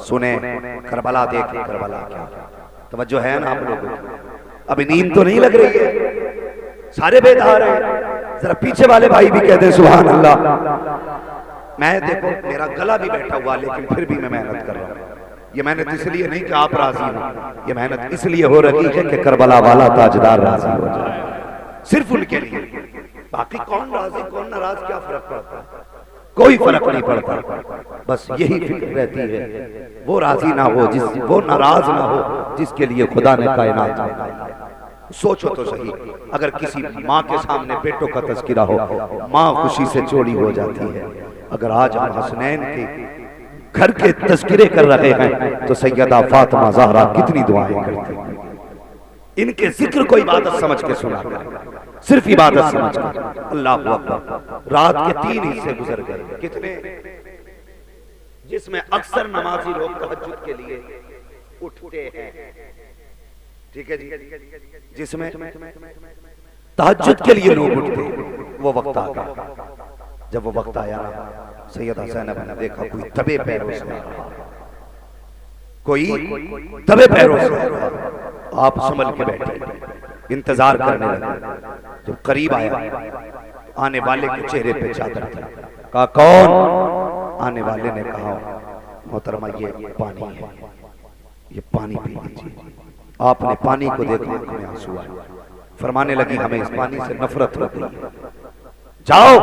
سنیں کربلا دیکھیں کربلا کیا توجہ ہے نا آپ لوگوں کو؟ ابھی نیند تو نہیں لگ رہی ہے، سارے بیدار ہیں، ذرا پیچھے والے بھائی بھی کہتے ہیں سبحان اللہ۔ میں دیکھو میرا گلا بھی بیٹھا ہوا لیکن پھر بھی میں محنت کر رہا ہوں۔ یہ محنت اس لیے نہیں کہ آپ راضی ہوں، یہ محنت اس لیے ہو رہی ہے کہ کربلا والا تاجدار راضی ہو جائے، صرف ان کے لیے۔ باقی کون راضی کون ناراض کیا فرق پڑتا ہے؟ کوئی فرق نہیں پڑتا، بس یہی فکر رہتی ہے وہ راضی نہ ہو وہ ناراض نہ ہو جس کے لیے خدا نے کائنات بنائی۔ سوچو تو صحیح، اگر کسی ماں کے سامنے بیٹوں کا تذکرہ ہو ماں خوشی سے چوڑی ہو جاتی ہے۔ اگر آج ہم حسنین کے گھر کے تذکرے کر رہے ہیں تو سیدہ فاطمہ زہرا کتنی دعائیں کرتی ہیں۔ ان کے ذکر کو عبادت سمجھ کے سنا کر، صرف عبادت سمجھ کر۔ اللہ اکبر۔ رات کے 3 حصے گزر گئے، کتنے؟ جس میں اکثر نمازی لوگ تہجد کے لیے اٹھتے ہیں، ٹھیک ہے جی، جس میں تہجد کے لیے لوگ اٹھتے ہیں، وہ وقت آ گیا۔ جب وہ وقت آیا سیدہ زینب نے دیکھا کوئی دبے پیروں سے آ رہا، کوئی دبے پیروں سے آ رہا۔ آپ سنبھل کے بیٹھے انتظار کرنے لگے۔ جب قریب آیا آنے والے کے چہرے پہ چادر تھی، کہا کون؟ آنے والے نے کہا محترمہ یہ پانی ہے، یہ پانی پی لیجیے۔ آپ نے پانی کو دیکھا، آنکھ میں آنسو آئے، فرمانے لگی ہمیں اس پانی سے نفرت ہو گئی، جاؤ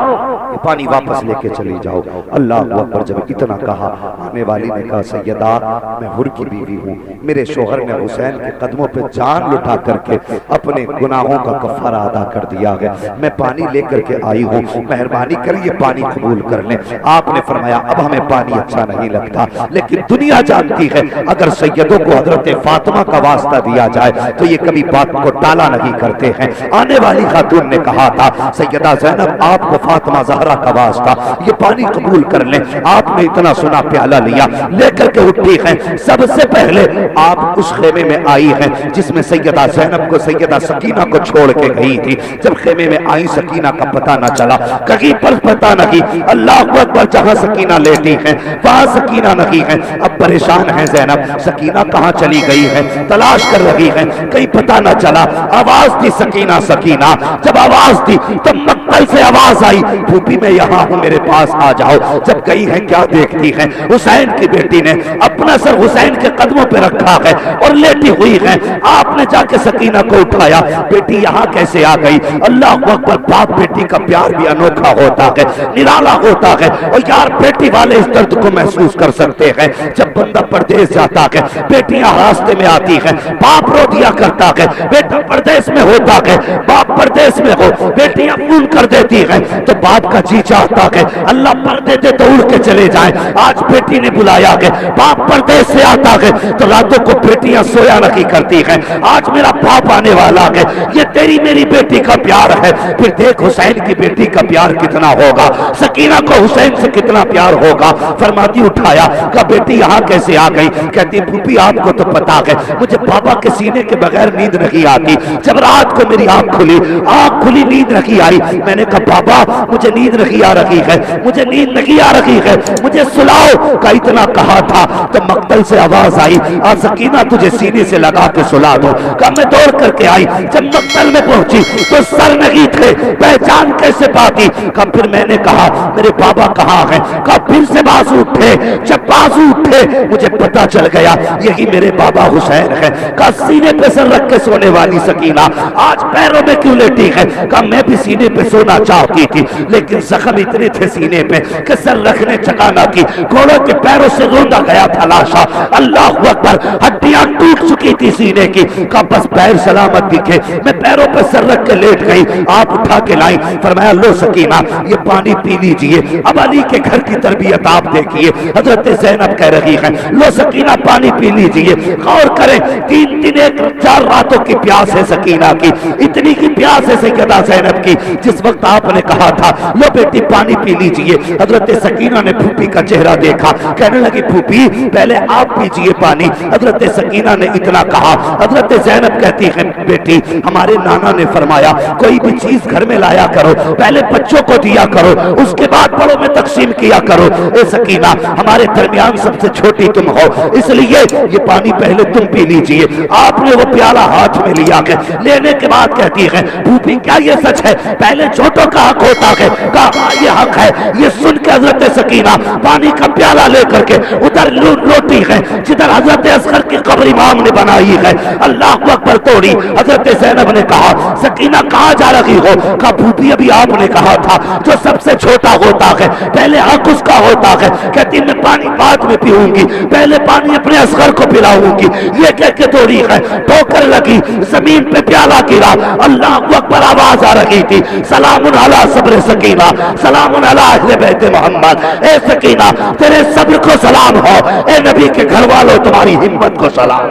یہ پانی واپس لے کے چلی جاؤ۔ اللہ اکبر۔ جب اتنا کہا آنے والی نے کہا سیدہ میں حر کی بیوی ہوں، میرے شوہر نے حسین کے قدموں پہ جان لٹا کر کے اپنے گناہوں کا کفارہ ادا کر دیا ہے، میں پانی لے کر کے آئی ہوں، مہربانی کر یہ پانی قبول کر لیں۔ آپ نے فرمایا اب ہمیں پانی اچھا نہیں لگتا، لیکن دنیا جانتی ہے اگر سیدوں کو حضرت فاطمہ کا واسطہ دیا جائے تو یہ کبھی بات کو ٹالا نہیں کرتے ہیں۔ آنے والی خاتون نے کہا تھا سیدہ زینب آپ کو فاطمہ زہرا کا واسطہ، یہ پانی قبول کر لیں۔ آپ نے اتنا سنا پیالہ لیا، لے کر کے اٹھی ہیں۔ سب سے پہلے آپ اس خیمے میں آئی ہیں جس میں سیدہ زینب کو سیدہ سکینہ کو چھوڑ کے گئی تھی۔ جب خیمے میں آئی سکینہ کا پتہ نہ چلا، کہیں پر پتہ نہیں۔ اللہ اکبر۔ جہاں سکینہ لیٹی ہیں وہاں سکینہ نہیں ہے۔ اب پریشان ہیں زینب، سکینہ کہاں چلی گئی ہے، تلاش کر رہی ہیں، کہیں پتہ نہ چلا۔ آواز دی سکینہ سکینہ، جب آواز دی تو مقتل سے آواز آئی پھوپھی میں یہاں ہوں میرے پاس آ جاؤ۔ جب گئی ہے کیا دیکھتی ہے، حسین کی بیٹی نے اپنا سر حسین کے قدموں پہ رکھا ہے اور لیٹی ہوئی ہے۔ آپ نے جا کے سکینہ کو اٹھایا، بیٹی یہاں کیسے آ گئی؟ اللہ اکبر۔ باپ بیٹی کا پیار بھی انوکھا ہوتا ہے، نرالا ہوتا ہے، اور یار بیٹی والے اس درد کو محسوس کر سکتے ہیں۔ جب بندہ پردیس جاتا ہے بیٹیاں راستے میں آتی ہیں، باپ رو دیا کرتا ہے، بیٹا پردیس میں ہوتا ہے، باپ پردیس میں ہو بیٹیاں فون کر دیتی ہیں تو باپ کا جی چاہتا ہے اللہ پردے دے تو اڑ کے چلے جائیں۔ آج بیٹی نے بلایا ہے، باپ پردیس سے آتا ہے تو راتوں کو بیٹیاں سویا نہیں کرتی ہیں۔ آج میرا باپ آنے والا ہے، یہ تیری میری بیٹی کا پیار ہے۔ پھر دیکھ حسین کی بیٹی کا پیار کتنا ہوگا، سکینہ کو حسین سے کتنا پیار ہوگا۔ فرماتی اٹھایا کہ بیٹی یہاں کیسے آ گئی؟ کہتی پھوپھی آپ کو تو پتا ہے مجھے بابا کے سینے کے بغیر نیند نہیں آتی۔ جب رات کو میری آنکھ کھلی نیند نہیں آئی، میں نے کہا بابا مجھے نیند نہیں آ رہی ہے، مجھے نیند نہیں آ رہی ہے، مجھے سلاؤ۔ کا اتنا کہا تھا تو مقتل سے آواز آئی آ سکینہ تجھے سینے سے لگا کے سلا دو۔ کہا میں دوڑ کر کے آئی، جب مقتل میں پہنچی تو سر نہیں تھے، پہچان کیسے پاتی؟ کہا پھر میں نے کہا میرے بابا کہاں ہیں؟ کہا پھر سے بازو اٹھے، جب بازو اٹھے مجھے پتا چل گیا یہی میرے بابا حسین ہے۔ کہا سینے پہ سر رکھ کے سونے والی سکینہ آج پیروں میں کیوں لیٹی ہے؟ کہا میں بھی سینے پہ سونا چاہتی تھی لیکن زخم اتنے تھے سینے پہ کہ سر رکھنے جگہ نہ تھی، گھوڑوں کے پیروں سے روندا گیا تھا لاشا۔ اللہ اکبر۔ ہڈیاں ٹوٹ چکی تھی سینے کی۔ کہا بس پیر سلامت دکھے، میں پیروں پہ سر رکھ کے لیٹ گئی۔ آپ اٹھا کے لائیں، فرمایا لو سکینہ یہ پانی پی لیجئے۔ اب علی کے گھر کی تربیت آپ دیکھیے، حضرت زینب کہہ رہی ہے لو سکینہ پانی پی لیجئے۔ غور کریں 3 دن 4 راتوں کی پیاس ہے سکینہ کی، اتنی کی پیاس ہے سیدہ زینب کی۔ جس وقت آپ نے کہا تھا لو بیٹی پانی پی لیجئے، حضرت سکینہ نے پھوپھی کا چہرہ دیکھا، کہنے لگی پھوپھی پہلے آپ پیجئے پانی۔ حضرت سکینہ نے اتنا کہا، حضرت زینب کہتی ہے بیٹی ہمارے نانا نے فرمایا کوئی بھی چیز گھر میں لایا کرو پہلے بچوں کو دیا کرو اس کے بعد بڑوں میں تقسیم کیا کرو۔ اے سکینہ ہمارے درمیان سب سے چھوٹی تم ہو اس لیے یہ پانی پہلے تم پی لیجئے۔ آپ نے وہ پیالہ ہاتھ میں لیا کہ لینے کے بعد کہتی ہے پھوپھی کیا یہ سچ ہے پہلے چھوٹوں کا حق ہوتا ہے؟ کہا یہ حق ہے۔ یہ سن کے حضرت سکینہ پانی کا پیالہ لے کر کے ادھر لوٹی ہے جدھر حضرت اصغر کی قبر امام نے بنائی ہے، اللہ اکبر توڑی۔ حضرت زینب نے کہا سکینہ کہاں جا رہی ہو؟ کہا پھوپھی ابھی آپ نے کہا تھا جو سب سے چھوٹا ہوتا ہے پہلے حق اس کا ہوتا ہے۔ کہتی میں پانی بعد میں پیوں گی پہلے پانی اپنے اصغر کو پلاؤں گی۔ یہ کہہ کے توڑی ہے، ٹھوکر لگی، زمین پہ پیالہ گرا، اللہ اکبر آواز آ رہی تھی سلام علی صبر سکینہ، سلام علی اہل بیت محمد۔ اے سکینہ تیرے صبر کو سلام ہو، اے نبی کے گھر والوں تمہاری ہمت کو سلام۔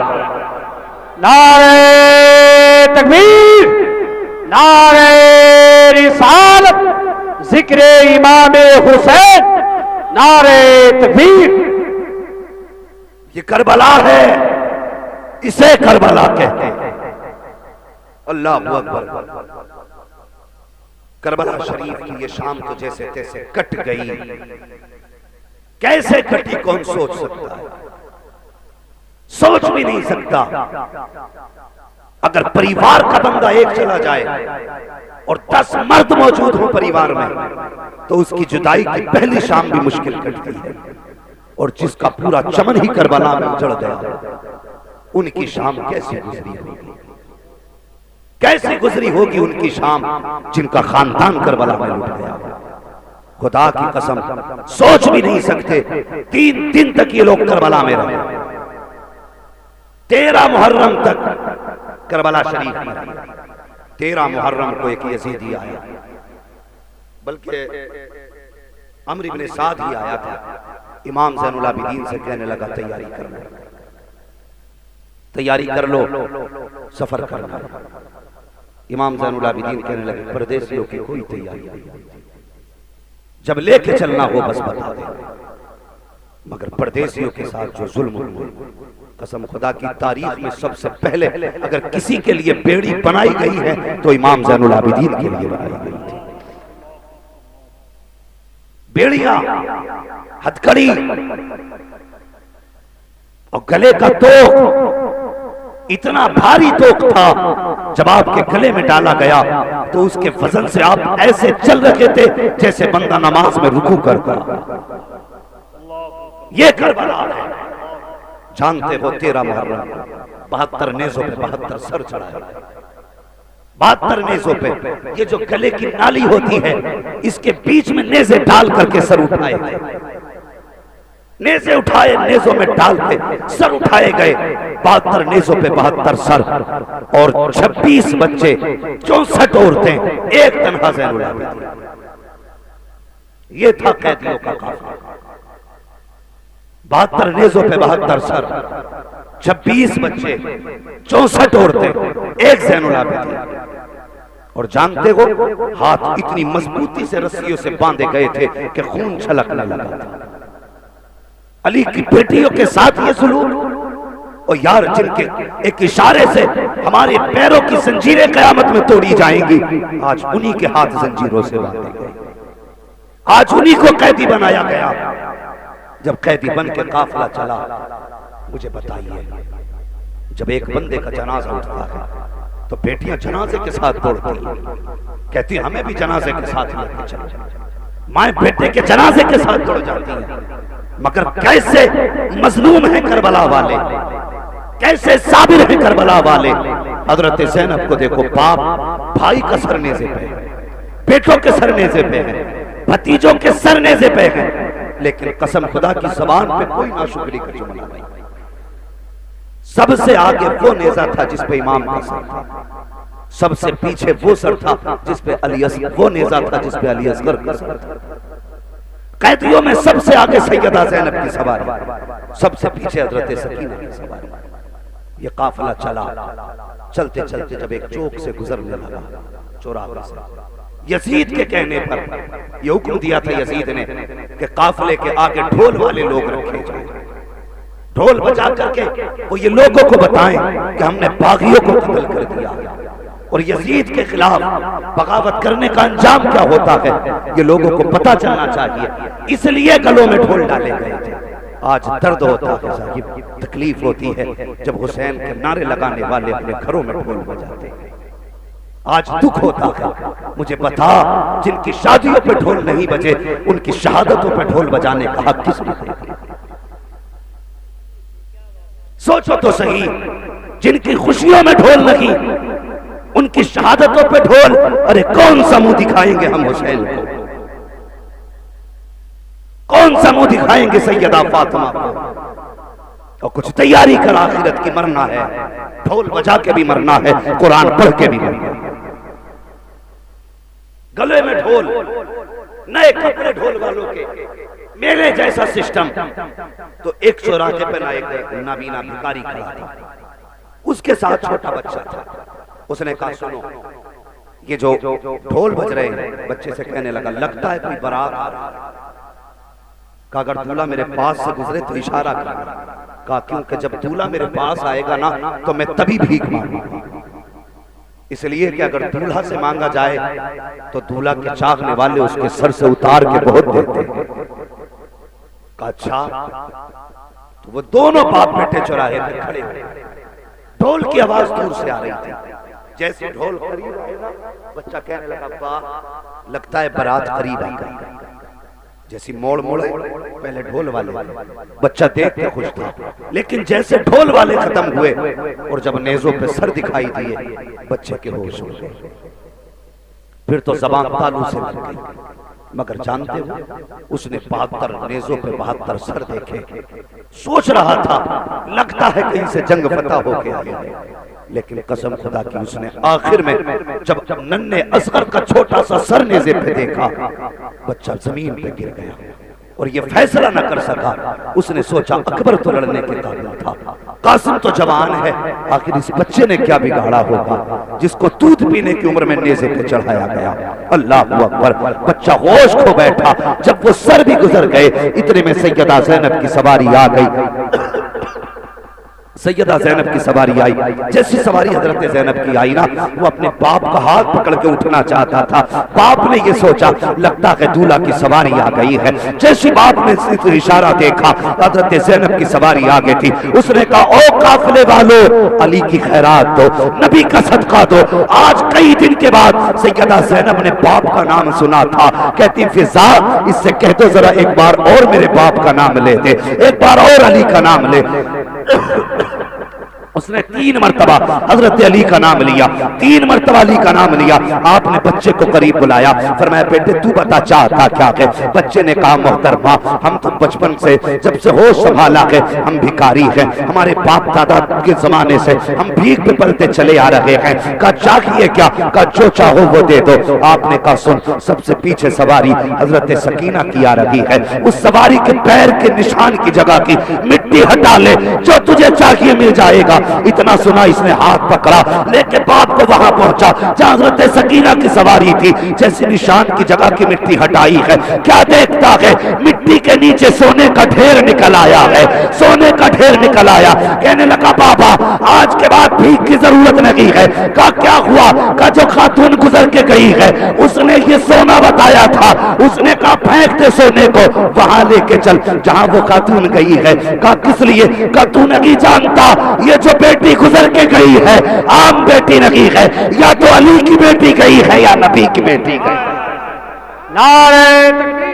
نعرہ تکبیر، نعرہ رسالت، ذکر امام حسین، نعرہ تکبیر۔ یہ کربلا ہے، اسے کربلا کہتے ہیں۔ اللہ اکبر۔ کربلا شریف کی یہ شام تو جیسے تیسے کٹ گئی، کیسے کٹی کون سوچ سکتا ہے؟ سوچ بھی نہیں سکتا۔ اگر پریوار کا بندہ ایک چلا جائے اور 10 مرد موجود ہوں پریوار میں تو اس کی جدائی کی پہلی شام بھی مشکل کٹتی ہے، اور جس کا پورا چمن ہی کربلا میں اجڑ گیا ان کی شام کیسی گزری ہوگی؟ کیسے گزری ہوگی ان کی شام جن کا خاندان کربلا میں لٹ گیا؟ خدا کی قسم سوچ بھی نہیں سکتے۔ 3 دن تک یہ لوگ کربلا میں رہے، 13 محرم تک کربلا شریف میں رہے۔ 13 محرم کو ایک یزیدی آیا، بلکہ عمرو بن سعد ہی آیا تھا، امام زین العابدین سے کہنے لگا تیاری کرنا، تیاری کر لو سفر کرنا۔ امام زین العابدین کہنے لگے پردیسیوں کی کوئی تیاری نہیں، جب لے کے چلنا ہو بس بتا دیں، مگر پردیسیوں کے ساتھ جو ظلم ہوئے، قسم خدا کی تاریخ میں سب سے پہلے اگر کسی کے لیے بیڑی بنائی گئی ہے تو امام زین العابدین کے لیے بنائی گئی تھی۔ بیڑیاں، ہتھکڑی اور گلے کا توق، اتنا بھاری توق تھا جب آپ کے گلے میں ڈالا گیا تو اس کے وزن سے آپ ایسے چل رہے تھے جیسے بندہ نماز میں رکوع کرتا۔ یہ کربلا ہے، جانتے ہو 13 محرم 72 نیزوں پہ 72 سر چڑھائے، 72 نیزوں پہ یہ جو گلے کی نالی ہوتی ہے اس کے بیچ میں نیزے ڈال کر کے سر اٹھائے گئے، نیزے اٹھائے، نیزوں میں ڈال کے سر اٹھائے گئے، 72 نیزوں پہ 72 سر، اور 26 بچے، 64 عورتیں، ایک تنہا زین العابدین۔ یہ تھا قیدیوں کا قافلہ، 72 نیزوں پہ 72 سر، 26 بچے، 64 عورتیں، ایک زین العابدین۔ اور جانتے ہو ہاتھ اتنی مضبوطی سے رسیوں سے باندھے گئے تھے کہ خون چھلکنے لگا تھا۔ علی کی بیٹیوں کے ساتھ یہ سلوک، اور یار جن کے ایک اشارے سے ہمارے پیروں کی زنجیریں قیامت میں توڑی جائیں گی، آج انہی کے ہاتھ زنجیروں سے باندھے گئے، آج انہی کو قیدی بنایا گیا۔ جب قیدی بن کے قافلہ چلا، مجھے بتائیے جب ایک بندے کا جنازہ اٹھتا ہے تو بیٹیاں جنازے کے ساتھ دوڑتی ہیں، کہتی ہمیں بھی جنازے کے ساتھ لے کے چلو، مائیں بیٹے کے جنازے کے ساتھ دوڑ جاتی ہیں۔ مگر کیسے مظلوم ہیں کربلا والے، کیسے صابر ہیں کربلا والے۔ حضرت زینب کو دیکھو، باپ بھائی کا سر نیزے پہ ہے، بیٹوں کے سر نیزے پہ ہے، بھتیجوں کے سر نیزے پہ ہے، لیکن قسم خدا کی زبان پہ کوئی ناشکری کا جملہ نہیں۔ سب سے آگے وہ نیزہ تھا جس پہ امام کا سر تھا، سب سے پیچھے وہ سر تھا جس پہ علی اصغر، وہ نیزہ تھا جس پہ علی اصغر کا سر تھا۔ قیدیوں میں سب سے آگے سیدہ زینب کی سواری، سب سے پیچھے حضرت سکینہ کی سواری۔ یہ قافلہ چلا، چلتے چلتے جب ایک چوک سے گزرنے لگا، چوراہے سے، یزید کے کہنے پر یہ حکم دیا تھا یزید نے کہ قافلے کے آگے ڈھول والے لوگ رکھے جائیں، ڈھول بجا کر کے وہ یہ لوگوں کو بتائیں کہ ہم نے باغیوں کو قتل کر دیا اور یزید کے خلاف بغاوت کرنے کا انجام کیا ہوتا ہے یہ لوگوں کو پتہ چلنا چاہیے، اس لیے گلوں میں ڈھول ڈالے گئے تھے۔ آج درد ہوتا ہے صاحب، تکلیف ہوتی ہے جب حسین کے نعرے لگانے والے اپنے گھروں میں ڈھول بجاتے ہیں۔ آج دکھ ہوتا ہے، مجھے بتا جن کی شادیوں پہ ڈھول نہیں بجے ان کی شہادتوں پہ ڈھول بجانے کا حق کس نے دیا؟ سوچو تو صحیح، جن کی خوشیوں میں ڈھول نہیں ان کی شہادتوں پہ ڈھول، ارے کون سا منہ دکھائیں گے ہم حسین کو؟ کون سا منہ دکھائیں گے سیدہ فاطمہ کو؟ اور کچھ تیاری کر، آخرت کی مرنا ہے، ڈھول بجا کے بھی مرنا ہے، قرآن پڑھ کے بھی مرنا ہے۔ گلے میں ڈھول، نئے کپڑے ڈھول والوں کے، میرے جیسا سسٹم۔ تو ایک چوراہے پہ ایک نابینا بھکاری کھڑا تھا، اس کے ساتھ چھوٹا بچہ تھا۔ اس نے کہا سنو یہ جو ڈھول بج رہے ہیں، بچے سے کہنے لگا لگتا ہے کوئی بارات آ رہا ہے۔ کہا اگر دولہا میرے پاس سے گزرے تو اشارہ کرنا۔ کہا کیونکہ جب دولہا میرے پاس آئے گا نا تو میں تبھی بھیک مانگوں گا، اس لیے کہ اگر دولہا سے مانگا جائے تو دولہا کے چاہنے والے اس کے سر سے اتار کے بہت دیتے ہیں۔ کہا اچھا۔ تو وہ دونوں باپ بیٹے چوراہے پہ کھڑے ہوئے، ڈھول کی آواز دور سے آ رہی تھی۔ جیسے ڈھول قریب آئے نا بچہ کہنے لگا با لگتا ہے برات قریب آ گئی۔ جیسی موڑ موڑے پہلے ڈھول والے، بچہ دیکھ کے خوش تھا، لیکن جیسے ڈھول والے ختم ہوئے اور جب نیزوں پہ سر دکھائی دیے بچے کے ہوش ہو گئے۔ پھر تو زبان تالو سے لگ گئی، مگر جانتے ہو اس نے 72 نیزوں پہ 72 سر دیکھے۔ سوچ رہا تھا لگتا ہے کہیں سے جنگ فتح ہو کے آیا ہے، لیکن قسم خدا کی اس نے آخر میں جب ننھے اصغر کا چھوٹا سا سر نیزے پہ دیکھا بچہ زمین پہ گر گیا اور یہ فیصلہ نہ کر سکا۔ اس نے سوچا اکبر تو لڑنے کے قابل تھا، قاسم تو جوان ہے، آخر اس بچے نے کیا بگاڑا ہوگا جس کو دودھ پینے کی عمر میں نیزے پہ چڑھایا گیا۔ اللہ اکبر، بچہ ہوش کھو بیٹھا۔ جب وہ سر بھی گزر گئے اتنے میں سیدہ زینب کی سواری آ گئی۔ سیدہ زینب کی سواری آئی، جیسی سواری حضرت زینب کی آئی نا وہ اپنے باپ کا ہاتھ پکڑ کے اٹھنا چاہتا تھا۔ باپ نے یہ سوچا لگتا ہے دولہا کی سواری آ گئی ہے۔ جیسی باپ نے اشارہ دیکھا حضرت زینب کی سواری آ گئی تھی، اس نے کہا او قافلے والو علی کی خیرات دو، نبی کا صدقہ دو۔ آج کئی دن کے بعد سیدہ زینب نے باپ کا نام سنا تھا، کہتی فضا اس سے کہہ دو ذرا ایک بار اور میرے باپ کا نام لے دے، ایک بار اور علی کا نام لے۔ اس نے 3 مرتبہ حضرت علی کا نام لیا، 3 مرتبہ علی کا نام لیا۔ آپ نے بچے کو قریب بلایا، فرمایا بیٹے تو بتا چاہتا کیا ہے؟ بچے نے کہا محترمہ ہم تو بچپن سے جب سے ہوش سنبھالا ہے ہم بھکاری ہیں، ہمارے باپ دادا کے زمانے سے ہم بھیک پہ پلتے چلے آ رہے ہیں۔ کہا چاہیے کیا؟ کہا جو چاہو وہ دے دو۔ آپ نے کہا سن، سب سے پیچھے سواری حضرت سکینہ کی آ رہی ہے، اس سواری کے پیر کے نشان کی جگہ کی مٹی ہٹا لے، جو تجھے چاہیے مل جائے گا۔ اتنا سنا اس نے ہاتھ پکڑا لے کے باپ کو وہاں پہنچا جہاں حضرت سکینہ کی سواری تھی، جیسے نشان کی جگہ کی مٹی ہٹائی ہے کیا دیکھتا ہے مٹی کے نیچے سونے کا ڈھیر نکل آیا ہے، سونے کا ڈھیر نکل آیا۔ کہنے لگا بابا آج کے بعد بھیک کی ضرورت نہیں ہے۔ کہا کیا ہوا؟ کہا جو خاتون گزر کے گئی ہے اس نے یہ سونا بتایا تھا، اس نے کہا پھینک دے سونے کو، وہاں لے کے چل جہاں وہ خاتون گئی ہے۔ کہا کس لیے؟ کہا تو نہیں جانتا یہ جو بیٹی گزر کے گئی ہے عام بیٹی نہیں ہے، یا تو علی کی بیٹی گئی ہے یا نبی کی بیٹی گئی ہے۔ نعرہ تکبیر!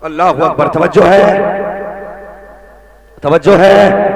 اللہ اکبر، توجہ ہے، توجہ ہے۔